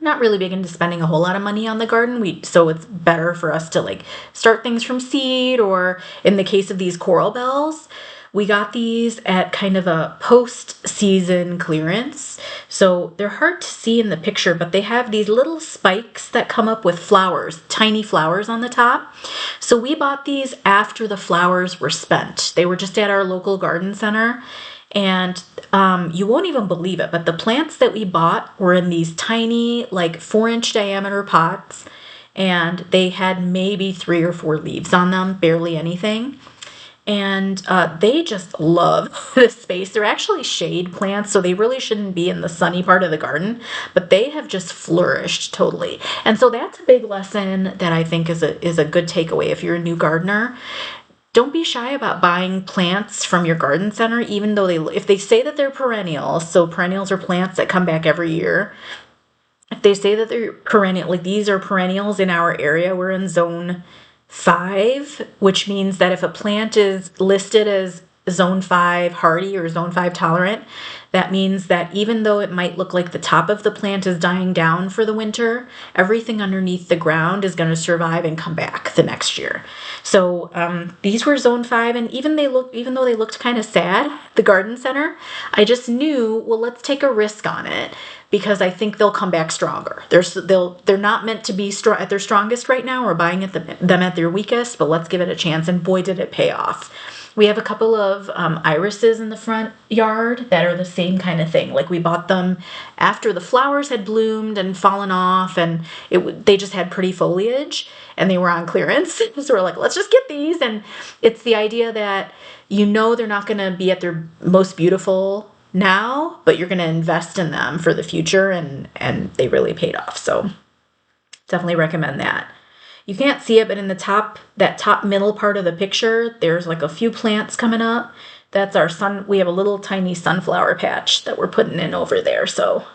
not really big into spending a whole lot of money on the garden. So it's better for us to like start things from seed, or in the case of these coral bells, we got these at kind of a post-season clearance. So they're hard to see in the picture, but they have these little spikes that come up with flowers, tiny flowers on the top. So we bought these after the flowers were spent. They were just at our local garden center. And you won't even believe it, but the plants that we bought were in these tiny, like 4-inch diameter pots, and they had maybe 3 or 4 leaves on them, barely anything. And they just love this space. They're actually shade plants, so they really shouldn't be in the sunny part of the garden, but they have just flourished totally. And so that's a big lesson that I think is a good takeaway if you're a new gardener. Don't be shy about buying plants from your garden center, even though if they say that they're perennials, so perennials are plants that come back every year. If they say that they're perennial, like these are perennials in our area, we're in zone 5, which means that if a plant is listed as zone 5 hardy or zone 5 tolerant, that means that even though it might look like the top of the plant is dying down for the winter, everything underneath the ground is going to survive and come back the next year. So these were zone 5, and even though they looked kind of sad, the garden center, I just knew, well, let's take a risk on it, because I think they'll come back stronger. They're not meant to be at their strongest right now. We're buying them at their weakest, but let's give it a chance. And boy, did it pay off. We have a couple of irises in the front yard that are the same kind of thing. Like we bought them after the flowers had bloomed and fallen off, and they just had pretty foliage, and they were on clearance. So we're like, let's just get these. And it's the idea that they're not going to be at their most beautiful now, but you're going to invest in them for the future, and they really paid off. So definitely recommend that. You can't see it, but in that top middle part of the picture, there's like a few plants coming up. That's we have a little tiny sunflower patch that we're putting in over there. So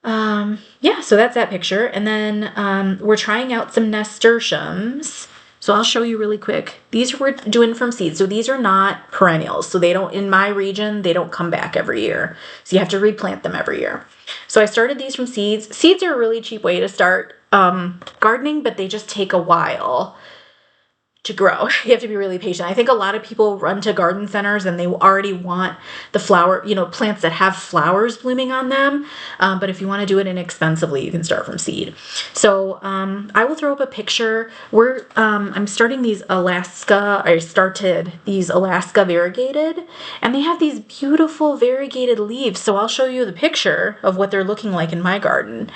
yeah, so that's that picture. And then we're trying out some nasturtiums. So I'll show you really quick. These we're doing from seeds. So these are not perennials. So in my region, they don't come back every year. So you have to replant them every year. So I started these from seeds. Seeds are a really cheap way to start gardening, but they just take a while to grow. You have to be really patient. I think a lot of people run to garden centers and they already want the plants that have flowers blooming on them. But if you want to do it inexpensively, you can start from seed. So I will throw up a picture. I'm starting these Alaska variegated, and they have these beautiful variegated leaves. So I'll show you the picture of what they're looking like in my garden.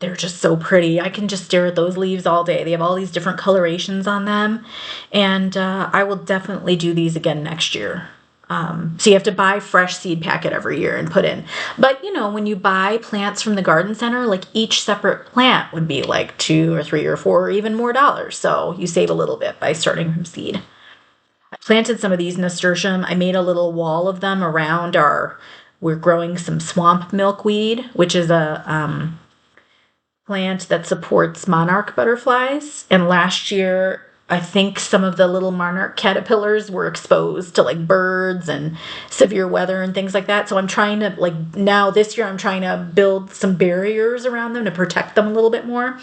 They're just so pretty. I can just stare at those leaves all day. They have all these different colorations on them. And I will definitely do these again next year. So you have to buy fresh seed packet every year and put in. But, when you buy plants from the garden center, like each separate plant would be like $2 or $3 or $4 or even more dollars. So you save a little bit by starting from seed. I planted some of these nasturtium. I made a little wall of them around we're growing some swamp milkweed, which is a plant that supports monarch butterflies. And last year, I think some of the little monarch caterpillars were exposed to like birds and severe weather and things like that. So I'm trying to this year I'm trying to build some barriers around them to protect them a little bit more.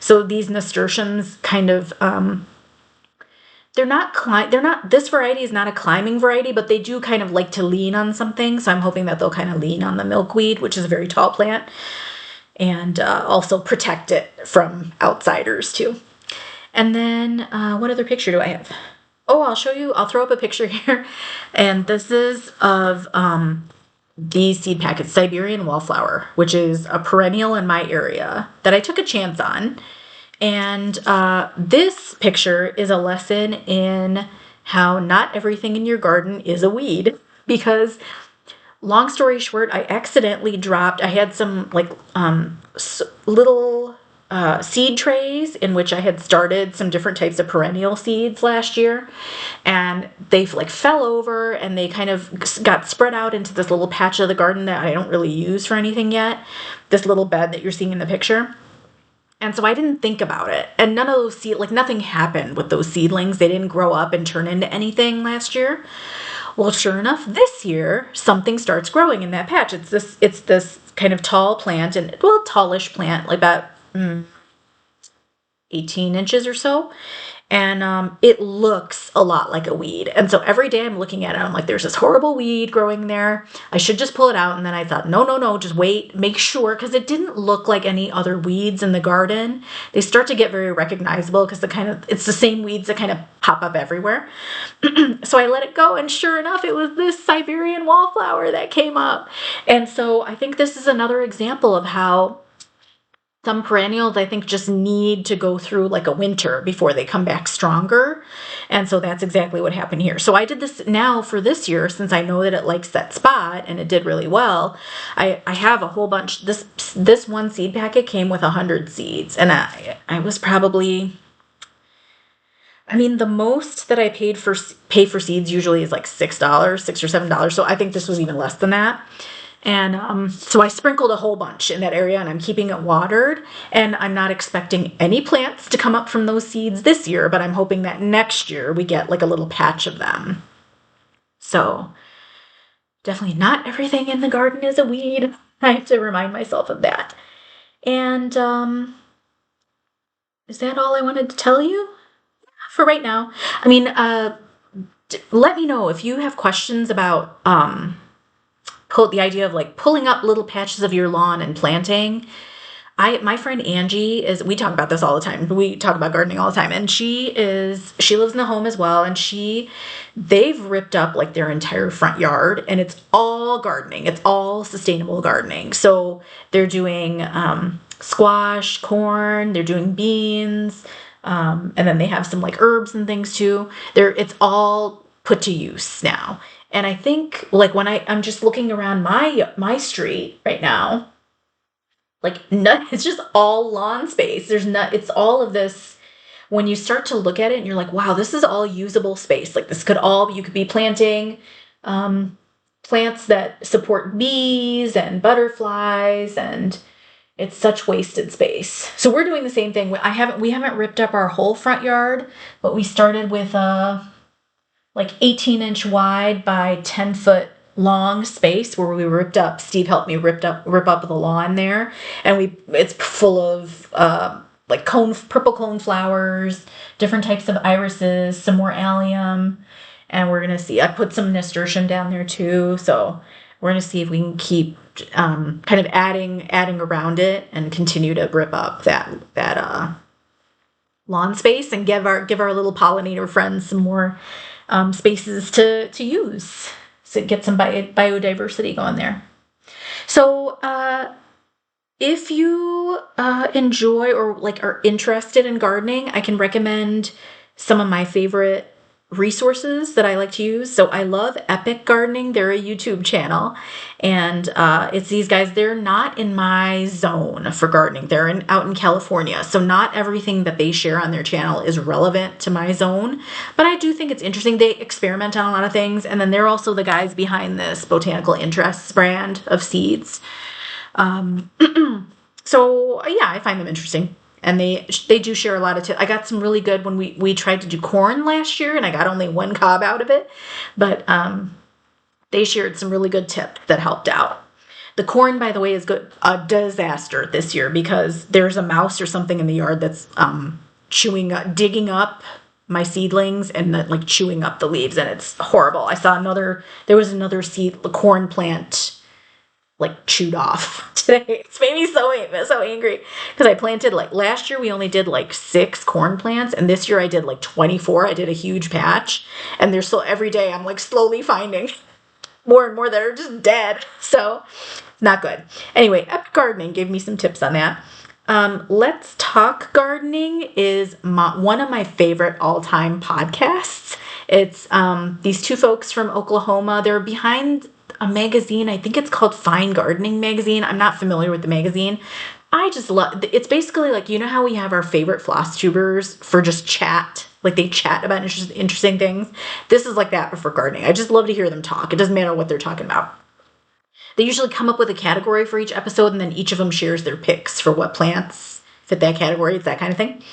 So these nasturtiums kind of this variety is not a climbing variety, but they do kind of like to lean on something. So I'm hoping that they'll kind of lean on the milkweed, which is a very tall plant, and also protect it from outsiders too. And then what other picture do I have? Oh, I'll throw up a picture here. And this is of these seed packets, Siberian Wallflower, which is a perennial in my area that I took a chance on. And this picture is a lesson in how not everything in your garden is a weed, because long story short, I had some little seed trays in which I had started some different types of perennial seeds last year, and they fell over and they kind of got spread out into this little patch of the garden that I don't really use for anything yet, this little bed that you're seeing in the picture. And so I didn't think about it. And none of those nothing happened with those seedlings. They didn't grow up and turn into anything last year. Well, sure enough, this year, something starts growing in that patch. It's this kind of tall plant, and well, tallish plant, like about 18 inches or so. And it looks a lot like a weed. And so every day I'm looking at it, I'm like, there's this horrible weed growing there. I should just pull it out. And then I thought, no, just wait, make sure, because it didn't look like any other weeds in the garden. They start to get very recognizable because it's the same weeds that kind of pop up everywhere. So I let it go, and sure enough, it was this Siberian Wallflower that came up. And so I think this is another example of how some perennials, I think, just need to go through like a winter before they come back stronger. And so that's exactly what happened here. So I did this now for this year, since I know that it likes that spot and it did really well. I have a whole bunch. This one seed packet came with 100 seeds, and I was probably, I mean, the most that I pay for seeds usually is like $6, $6 or $7. So I think this was even less than that. And so I sprinkled a whole bunch in that area, and I'm keeping it watered, and I'm not expecting any plants to come up from those seeds this year, but I'm hoping that next year we get like a little patch of them. So definitely not everything in the garden is a weed. I have to remind myself of that. And is that all I wanted to tell you for right now? I mean, let me know if you have questions about the idea of like pulling up little patches of your lawn and planting. My friend Angie we talk about this all the time. We talk about gardening all the time. And she lives in the home as well. And they've ripped up like their entire front yard, and it's all gardening. It's all sustainable gardening. So they're doing squash, corn, they're doing beans. And then they have some like herbs and things too. It's all put to use now. And I think, like, when I'm just looking around my street right now, like, it's just all lawn space. It's all of this. When you start to look at it and you're like, wow, this is all usable space. Like, you could be planting plants that support bees and butterflies, and it's such wasted space. So we're doing the same thing. We haven't ripped up our whole front yard, but we started with like 18-inch wide by 10-foot long space where we ripped up. Steve helped me rip up the lawn there, and it's full of like purple cone flowers, different types of irises, some more allium, and we're gonna see. I put some nasturtium down there too, so we're gonna see if we can keep kind of adding around it and continue to rip up that lawn space and give our little pollinator friends some more spaces to use, so get some biodiversity going there. So if you enjoy or like are interested in gardening, I can recommend some of my favorite resources that I like to use. So I love Epic Gardening. They're a YouTube channel, and it's these guys. They're not in my zone for gardening. They're out in California, so not everything that they share on their channel is relevant to my zone, but I do think it's interesting. They experiment on a lot of things, and then they're also the guys behind this Botanical Interests brand of seeds. So yeah, I find them interesting. And they do share a lot of tips. I got some really good when we tried to do corn last year, and I got only one cob out of it. But they shared some really good tips that helped out. The corn, by the way, is a disaster this year because there's a mouse or something in the yard that's digging up my seedlings and like chewing up the leaves, and it's horrible. I saw there was another corn plant like chewed off today. It's made me so angry because I planted, like, last year we only did like 6 corn plants, and this year I did like 24. I did a huge patch, and there's still every day I'm like slowly finding more and more that are just dead. So not good. Anyway, Epic Gardening gave me some tips on that. Let's Talk Gardening is one of my favorite all-time podcasts. It's these two folks from Oklahoma. They're behind a magazine. I think it's called Fine Gardening Magazine. I'm not familiar with the magazine. I just love it's basically like, you know how we have our favorite Flosstubers for just chat, like they chat about interesting things. This is like that, but for gardening. I just love to hear them talk. It doesn't matter what they're talking about. They usually come up with a category for each episode, and then each of them shares their picks for what plants fit that category. It's that kind of thing.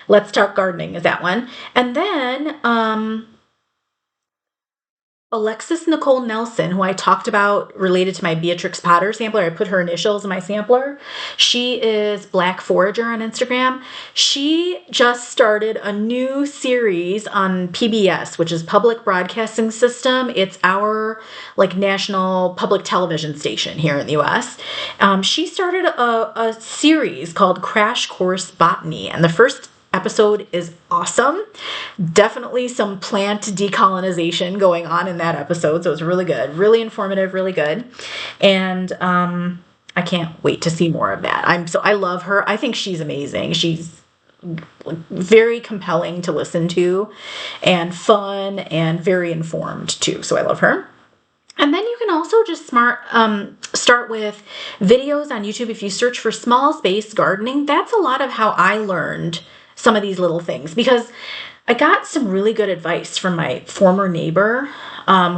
Let's Talk Gardening is that one. And then Alexis Nicole Nelson, who I talked about related to my Beatrix Potter sampler. I put her initials in my sampler. She is Black Forager on Instagram. She just started a new series on PBS, which is Public Broadcasting System. It's our like national public television station here in the US. She started a series called Crash Course Botany, and the first episode is awesome. Definitely some plant decolonization going on in that episode, so it's really good, really informative, really good, and I can't wait to see more of that. I love her. I think she's amazing. She's very compelling to listen to, and fun, and very informed too. So I love her. And then you can also just start with videos on YouTube. If you search for small space gardening, that's a lot of how I learned some of these little things, because I got some really good advice from my former neighbor,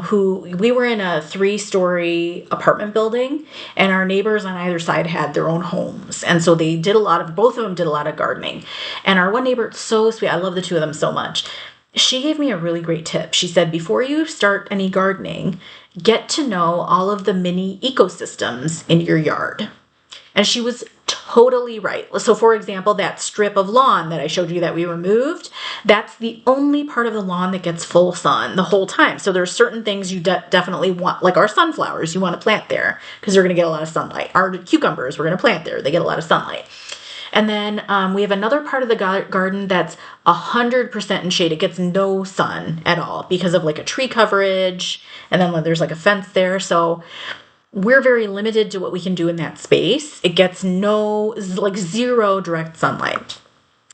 who we were in a 3-story apartment building, and our neighbors on either side had their own homes. And so they did both of them did a lot of gardening. And our one neighbor, so sweet, I love the two of them so much. She gave me a really great tip. She said, before you start any gardening, get to know all of the mini ecosystems in your yard. And she was totally right. So for example, that strip of lawn that I showed you that we removed, that's the only part of the lawn that gets full sun the whole time. So there's certain things you definitely want, like our sunflowers, you want to plant there because they're going to get a lot of sunlight. Our cucumbers, we're going to plant there. They get a lot of sunlight. And then we have another part of the garden that's 100% in shade. It gets no sun at all because of like a tree coverage. And then there's like a fence there. So we're very limited to what we can do in that space. It gets zero direct sunlight.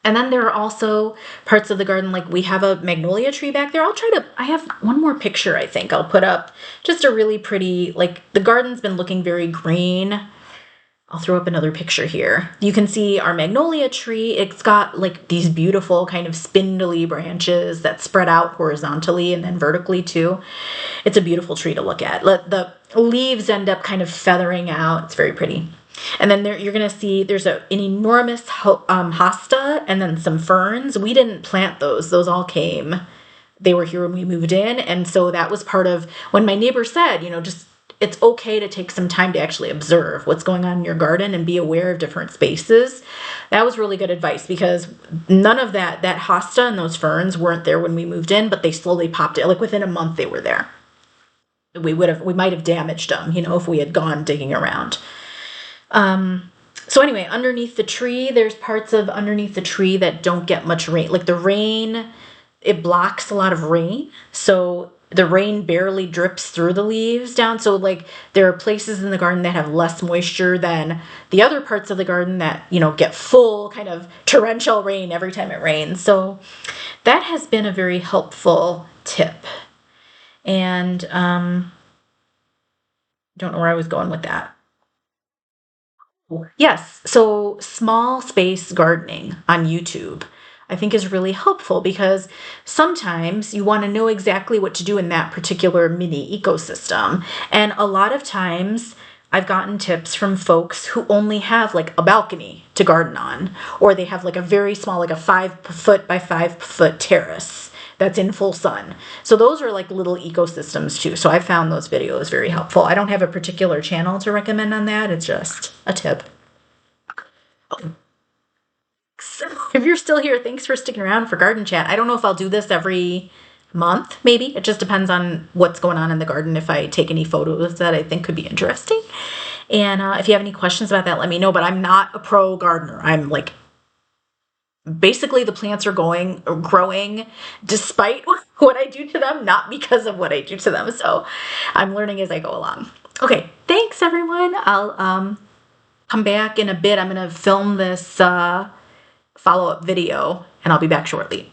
And then there are also parts of the garden, like we have a magnolia tree back there. I have one more picture I think I'll put up. Just a really pretty, like the garden's been looking very green. I'll throw up another picture here. You can see our magnolia tree. It's got like these beautiful kind of spindly branches that spread out horizontally and then vertically too. It's a beautiful tree to look at. The leaves end up kind of feathering out. It's very pretty. And then you're going to see there's an enormous hosta and then some ferns. We didn't plant those. Those all came. They were here when we moved in. And so that was part of when my neighbor said, just it's okay to take some time to actually observe what's going on in your garden and be aware of different spaces. That was really good advice because none of that hosta and those ferns weren't there when we moved in, but they slowly popped it. Like within a month they were there. We might have damaged them, if we had gone digging around. So anyway, underneath the tree, there's parts of underneath the tree that don't get much rain. Like the rain, it blocks a lot of rain. So the rain barely drips through the leaves down. So like there are places in the garden that have less moisture than the other parts of the garden that, get full kind of torrential rain every time it rains. So that has been a very helpful tip. And don't know where I was going with that. Yes, so small space gardening on YouTube I think is really helpful because sometimes you want to know exactly what to do in that particular mini ecosystem. And a lot of times I've gotten tips from folks who only have like a balcony to garden on, or they have like a very small, like a 5-foot by 5-foot terrace that's in full sun. So those are like little ecosystems too. So I found those videos very helpful. I don't have a particular channel to recommend on that. It's just a tip. If you're still here, thanks for sticking around for Garden Chat. I don't know if I'll do this every month, maybe. It just depends on what's going on in the garden, if I take any photos that I think could be interesting. And if you have any questions about that, let me know. But I'm not a pro gardener. I'm like, basically the plants are growing despite what I do to them, not because of what I do to them. So I'm learning as I go along. Okay, thanks everyone. I'll come back in a bit. I'm going to film this follow-up video and I'll be back shortly.